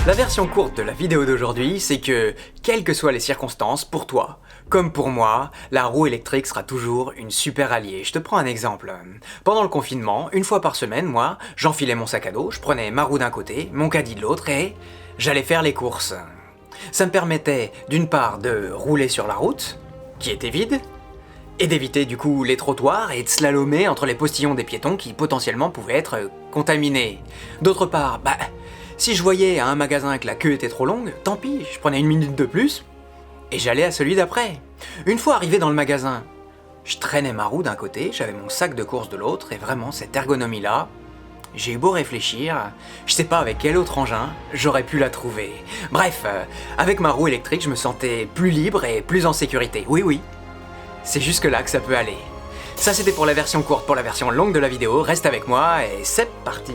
La version courte de la vidéo d'aujourd'hui, c'est que, quelles que soient les circonstances, pour toi, comme pour moi, la roue électrique sera toujours une super alliée. Je te prends un exemple. Pendant le confinement, une fois par semaine, moi, j'enfilais mon sac à dos, je prenais ma roue d'un côté, mon caddie de l'autre et j'allais faire les courses. Ça me permettait, d'une part, de rouler sur la route, qui était vide, et d'éviter du coup les trottoirs et de slalomer entre les postillons des piétons qui potentiellement pouvaient être contaminés. D'autre part, si je voyais à un magasin que la queue était trop longue, tant pis, je prenais 1 minute de plus et j'allais à celui d'après. Une fois arrivé dans le magasin, je traînais ma roue d'un côté, j'avais mon sac de courses de l'autre et vraiment cette ergonomie-là, j'ai eu beau réfléchir, je sais pas avec quel autre engin j'aurais pu la trouver. Bref, avec ma roue électrique, je me sentais plus libre et plus en sécurité. Oui, c'est jusque là que ça peut aller. Ça c'était pour la version courte. Pour la version longue de la vidéo, reste avec moi et c'est parti.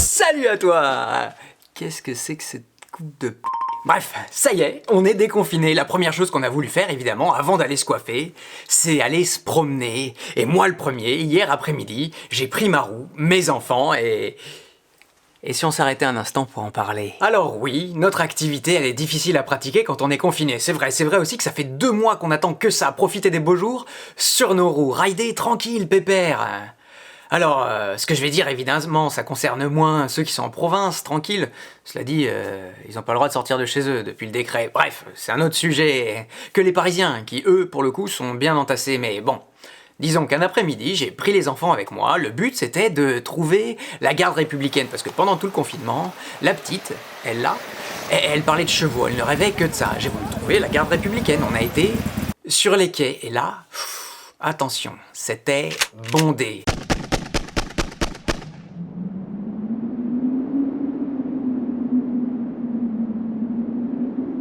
Salut à toi! Qu'est-ce que c'est que cette coupe de p... Bref, ça y est, on est déconfiné. La première chose qu'on a voulu faire, évidemment, avant d'aller se coiffer, c'est aller se promener. Et moi, le premier, hier après-midi, j'ai pris ma roue, mes enfants et... Et si on s'arrêtait un instant pour en parler? Alors oui, notre activité, elle est difficile à pratiquer quand on est confiné. C'est vrai aussi que ça fait 2 mois qu'on attend que ça, profiter des beaux jours sur nos roues, rider tranquille, pépère. Alors, ce que je vais dire, évidemment, ça concerne moins ceux qui sont en province, tranquille. Cela dit, ils n'ont pas le droit de sortir de chez eux depuis le décret. Bref, c'est un autre sujet que les Parisiens, qui, eux, pour le coup, sont bien entassés. Mais bon, disons qu'un après-midi, j'ai pris les enfants avec moi. Le but, c'était de trouver la garde républicaine. Parce que pendant tout le confinement, la petite, elle parlait de chevaux. Elle ne rêvait que de ça. J'ai voulu trouver la garde républicaine. On a été sur les quais. Et là, attention, c'était bondé.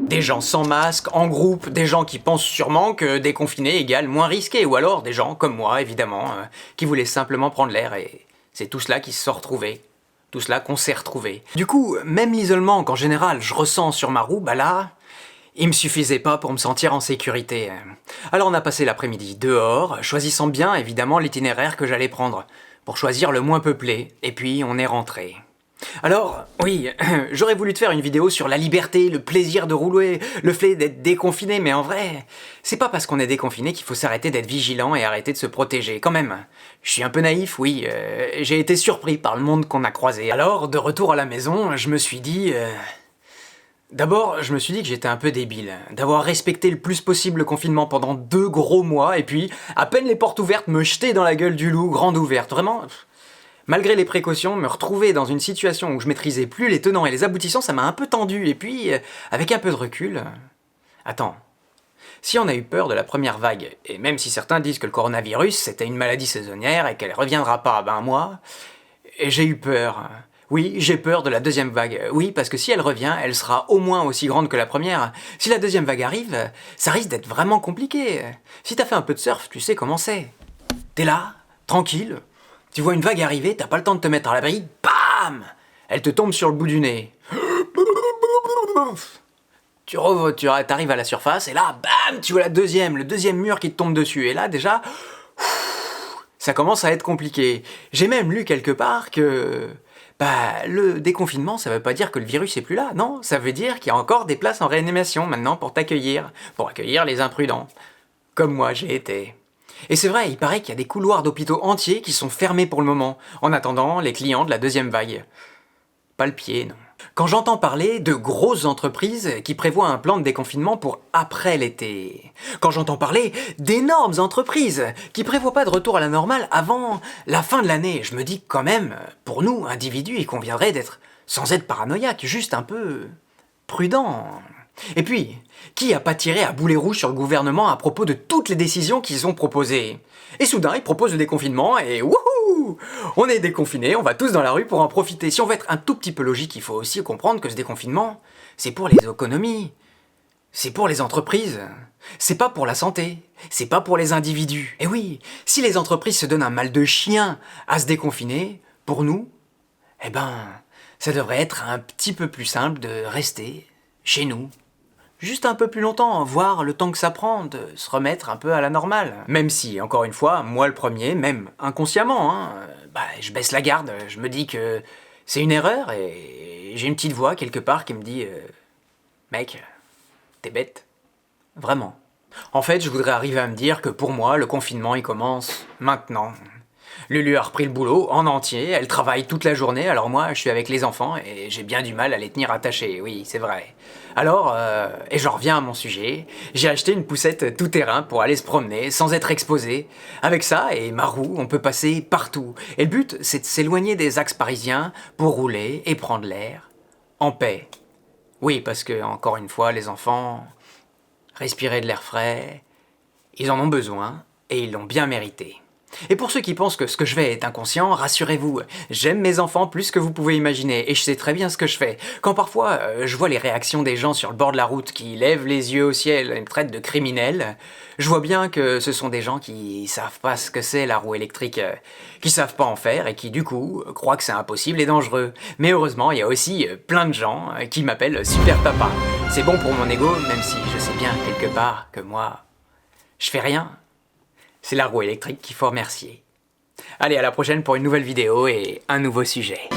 Des gens sans masque, en groupe, des gens qui pensent sûrement que déconfiner égale moins risqué, ou alors des gens comme moi, évidemment, qui voulaient simplement prendre l'air, et c'est tout cela qui se sont retrouvés. Tout cela qu'on s'est retrouvés. Du coup, même l'isolement qu'en général je ressens sur ma roue, là, il me suffisait pas pour me sentir en sécurité. Alors on a passé l'après-midi dehors, choisissant bien évidemment l'itinéraire que j'allais prendre, pour choisir le moins peuplé, et puis on est rentré. Alors, oui, j'aurais voulu te faire une vidéo sur la liberté, le plaisir de rouler, le fait d'être déconfiné, mais en vrai, c'est pas parce qu'on est déconfiné qu'il faut s'arrêter d'être vigilant et arrêter de se protéger. Quand même, je suis un peu naïf, oui, j'ai été surpris par le monde qu'on a croisé. Alors, de retour à la maison, je me suis dit... D'abord, je me suis dit que j'étais un peu débile, d'avoir respecté le plus possible le confinement pendant 2 gros mois, et puis, à peine les portes ouvertes, me jeter dans la gueule du loup, grande ouverte, vraiment... Malgré les précautions, me retrouver dans une situation où je maîtrisais plus les tenants et les aboutissants, ça m'a un peu tendu. Et puis, avec un peu de recul... Attends, si on a eu peur de la première vague, et même si certains disent que le coronavirus c'était une maladie saisonnière et qu'elle reviendra pas, moi, j'ai eu peur. Oui, j'ai peur de la deuxième vague. Oui, parce que si elle revient, elle sera au moins aussi grande que la première. Si la deuxième vague arrive, ça risque d'être vraiment compliqué. Si t'as fait un peu de surf, tu sais comment c'est. T'es là, tranquille... Tu vois une vague arriver, t'as pas le temps de te mettre à l'abri, bam! Elle te tombe sur le bout du nez. Tu arrives à la surface, et là, bam! Tu vois le deuxième mur qui te tombe dessus. Et là, déjà, ça commence à être compliqué. J'ai même lu quelque part que... le déconfinement, ça veut pas dire que le virus est plus là, non. Ça veut dire qu'il y a encore des places en réanimation maintenant pour t'accueillir, pour accueillir les imprudents. Comme moi j'ai été. Et c'est vrai, il paraît qu'il y a des couloirs d'hôpitaux entiers qui sont fermés pour le moment, en attendant les clients de la deuxième vague. Pas le pied, non. Quand j'entends parler de grosses entreprises qui prévoient un plan de déconfinement pour après l'été. Quand j'entends parler d'énormes entreprises qui prévoient pas de retour à la normale avant la fin de l'année, je me dis que quand même, pour nous, individus, il conviendrait d'être, sans être paranoïaque, juste un peu prudent. Et puis, qui a pas tiré à boulet rouge sur le gouvernement à propos de toutes les décisions qu'ils ont proposées? Et soudain, ils proposent le déconfinement et wouhou! On est déconfinés, on va tous dans la rue pour en profiter. Si on veut être un tout petit peu logique, il faut aussi comprendre que ce déconfinement, c'est pour les économies. C'est pour les entreprises. C'est pas pour la santé, c'est pas pour les individus. Et oui, si les entreprises se donnent un mal de chien à se déconfiner, pour nous, eh ben, ça devrait être un petit peu plus simple de rester chez nous. Juste un peu plus longtemps, voir le temps que ça prend de se remettre un peu à la normale. Même si, encore une fois, moi le premier, même inconsciemment, je baisse la garde, je me dis que c'est une erreur et j'ai une petite voix quelque part qui me dit Mec, t'es bête. Vraiment. En fait, je voudrais arriver à me dire que pour moi, le confinement, il commence maintenant. Lulu a repris le boulot en entier, elle travaille toute la journée, alors moi je suis avec les enfants et j'ai bien du mal à les tenir attachés, oui c'est vrai. Alors, et j'en reviens à mon sujet, j'ai acheté une poussette tout-terrain pour aller se promener sans être exposé. Avec ça et ma roue, on peut passer partout. Et le but, c'est de s'éloigner des axes parisiens pour rouler et prendre l'air en paix. Oui, parce que, encore une fois, les enfants, respirer de l'air frais, ils en ont besoin et ils l'ont bien mérité. Et pour ceux qui pensent que ce que je fais est inconscient, rassurez-vous, j'aime mes enfants plus que vous pouvez imaginer, et je sais très bien ce que je fais. Quand parfois je vois les réactions des gens sur le bord de la route qui lèvent les yeux au ciel et me traitent de criminel, je vois bien que ce sont des gens qui savent pas ce que c'est la roue électrique, qui savent pas en faire et qui du coup croient que c'est impossible et dangereux. Mais heureusement, il y a aussi plein de gens qui m'appellent Super Papa. C'est bon pour mon ego, même si je sais bien quelque part que moi, je fais rien. C'est la roue électrique qu'il faut remercier. Allez, à la prochaine pour une nouvelle vidéo et un nouveau sujet.